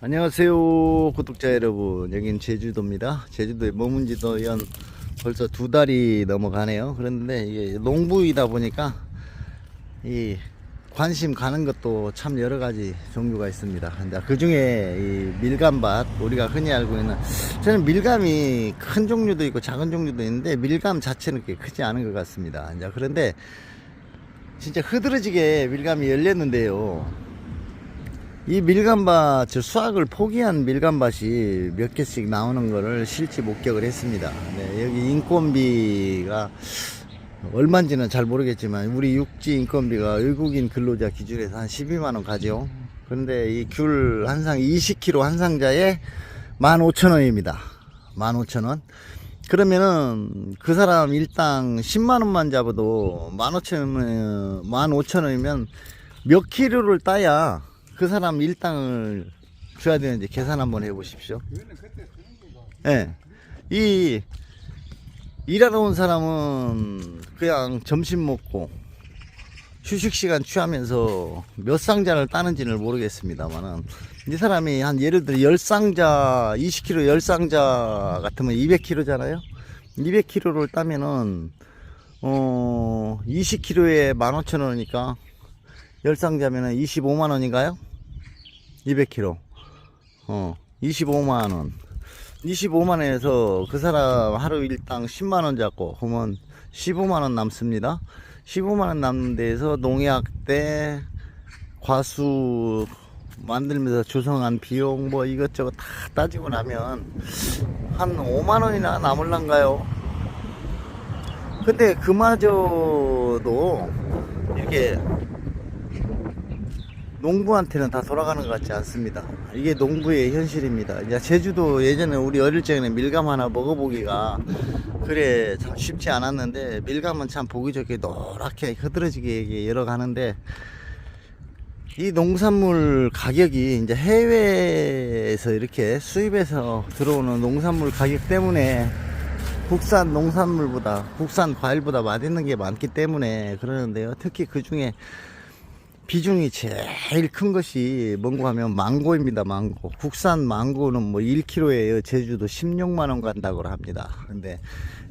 안녕하세요 구독자 여러분, 여긴 제주도입니다. 제주도에 머문 지도 연 벌써 2달이 넘어가네요. 그런데 이게 농부이다 보니까 이 관심 가는 것도 참 여러가지 종류가 있습니다. 그 중에 이 밀감밭, 우리가 흔히 알고 있는, 저는 밀감이 큰 종류도 있고 작은 종류도 있는데 밀감 자체는 그렇게 크지 않은 것 같습니다. 그런데 진짜 흐드러지게 밀감이 열렸는데요, 이 밀감밭, 수확을 포기한 밀감밭이 몇 개씩 나오는 거를 실제 목격을 했습니다. 네, 여기 인건비가 얼마인지는 잘 모르겠지만 우리 육지 인건비가 외국인 근로자 기준에서 한 12만원 가죠. 그런데 이 귤 한 상 20kg 한 상자에 15,000원입니다 15,000원. 그러면은 그 사람 일당 10만원만 잡아도 15,000원이면 몇 킬로를 따야 그 사람 일당을 줘야 되는지 계산 한번 해보십시오. 예. 이 일하러 온 사람은 그냥 점심 먹고 휴식시간 취하면서 몇 상자를 따는지는 모르겠습니다만은, 이 사람이 한 예를 들어 10상자 20kg 10상자 같으면 200kg잖아요 200kg를 따면은 20kg에 15,000원이니까 10상자면은 25만원인가요? 200kg 25만원 25만원에서 그 사람 하루 일당 10만원 잡고 그러면 15만원 남습니다. 15만원 남는 데에서 농약대 과수 만들면서 조성한 비용 뭐 이것저것 다 따지고 나면 한 5만원이나 남을란가요? 근데 그마저도 이렇게 농부한테는 다 돌아가는 것 같지 않습니다. 이게 농부의 현실입니다. 이제 제주도 예전에 우리 어릴 적에는 밀감 하나 먹어보기가 그래 참 쉽지 않았는데, 밀감은 참 보기 좋게 노랗게 흐드러지게 열어가는데, 이 농산물 가격이 이제 해외에서 이렇게 수입해서 들어오는 농산물 가격 때문에 국산 농산물보다, 국산 과일보다 맛있는 게 많기 때문에 그러는데요. 특히 그 중에 비중이 제일 큰 것이 뭔가 하면 망고입니다. 망고. 국산 망고는 뭐 1kg에 제주도 16만원 간다고 합니다. 근데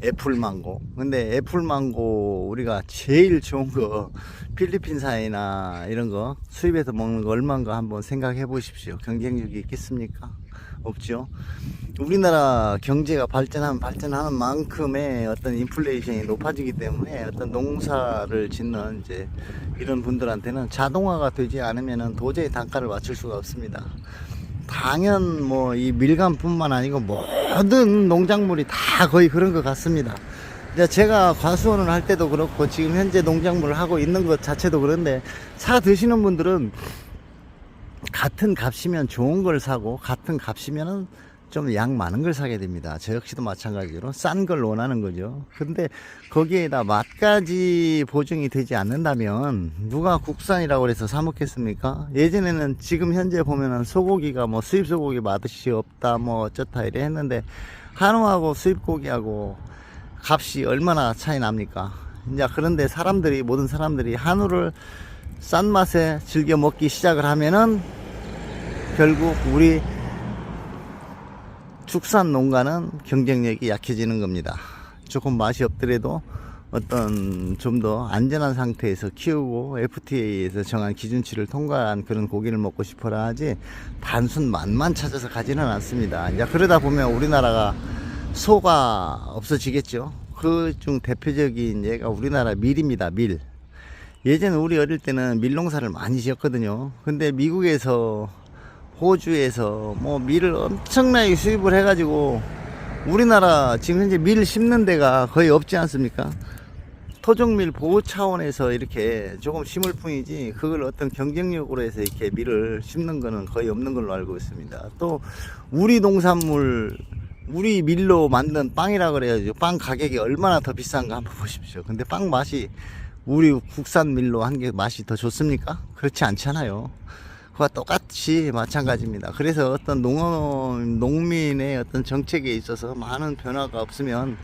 애플망고. 근데 애플망고 우리가 제일 좋은 거 필리핀산이나 이런 거 수입해서 먹는 거 얼마인가 한번 생각해 보십시오. 경쟁력이 있겠습니까? 없죠. 우리나라 경제가 발전하는 만큼의 어떤 인플레이션이 높아지기 때문에 어떤 농사를 짓는 이제 이런 분들한테는 자동화가 되지 않으면 도저히 단가를 맞출 수가 없습니다. 당연 뭐 이 밀감뿐만 아니고 모든 농작물이 다 거의 그런 것 같습니다. 제가 과수원을 할 때도 그렇고 지금 현재 농작물을 하고 있는 것 자체도 그런데, 사 드시는 분들은 같은 값이면 좋은 걸 사고 같은 값이면은 좀 양 많은 걸 사게 됩니다. 저 역시도 마찬가지로 싼 걸 원하는 거죠. 근데 거기에다 맛까지 보증이 되지 않는다면 누가 국산이라고 해서 사 먹겠습니까? 예전에는, 지금 현재 보면은 소고기가 뭐 수입 소고기 맛이 없다 뭐 어쩌다 이래 했는데, 한우하고 수입 고기하고 값이 얼마나 차이 납니까? 이제 그런데 모든 사람들이 한우를 싼 맛에 즐겨 먹기 시작을 하면은 결국 우리 축산 농가는 경쟁력이 약해지는 겁니다. 조금 맛이 없더라도 어떤 좀 더 안전한 상태에서 키우고 FTA에서 정한 기준치를 통과한 그런 고기를 먹고 싶어라 하지, 단순 맛만 찾아서 가지는 않습니다. 이제 그러다 보면 우리나라가 소가 없어지겠죠. 그 중 대표적인 예가 우리나라 밀입니다. 밀. 예전에 우리 어릴 때는 밀농사를 많이 지었거든요. 근데 미국에서, 호주에서 뭐 밀을 엄청나게 수입을 해가지고 우리나라 지금 현재 밀 심는 데가 거의 없지 않습니까? 토종밀 보호 차원에서 이렇게 조금 심을 뿐이지, 그걸 어떤 경쟁력으로 해서 이렇게 밀을 심는 거는 거의 없는 걸로 알고 있습니다. 또 우리 농산물, 우리 밀로 만든 빵이라 그래야죠. 빵 가격이 얼마나 더 비싼가 한번 보십시오. 근데 빵 맛이 우리 국산 밀로 한 게 맛이 더 좋습니까? 그렇지 않잖아요. 그와 똑같이 마찬가지입니다. 그래서 어떤 농민의 어떤 정책에 있어서 많은 변화가 없으면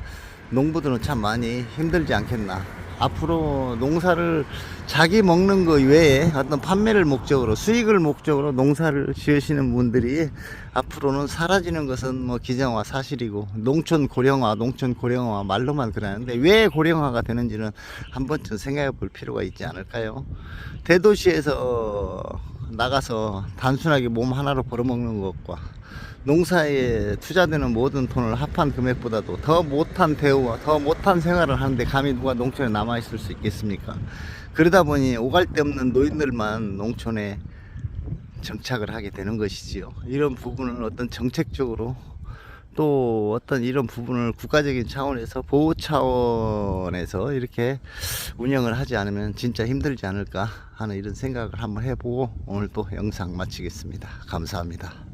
농부들은 참 많이 힘들지 않겠나. 앞으로 농사를 자기 먹는 거 외에 어떤 판매를 목적으로 수익을 목적으로 농사를 지으시는 분들이 앞으로는 사라지는 것은 뭐 기정화 사실이고, 농촌 고령화 말로만 그러는데 왜 고령화가 되는지는 한 번쯤 생각해 볼 필요가 있지 않을까요? 대도시에서 나가서 단순하게 몸 하나로 벌어먹는 것과 농사에 투자되는 모든 돈을 합한 금액보다도 더 못한 대우와 더 못한 생활을 하는데 감히 누가 농촌에 남아있을 수 있겠습니까? 그러다 보니 오갈 데 없는 노인들만 농촌에 정착을 하게 되는 것이지요. 이런 부분은 어떤 정책적으로 또 어떤 이런 부분을 국가적인 차원에서 보호 차원에서 이렇게 운영을 하지 않으면 진짜 힘들지 않을까 하는 이런 생각을 한번 해보고 오늘 또 영상 마치겠습니다. 감사합니다.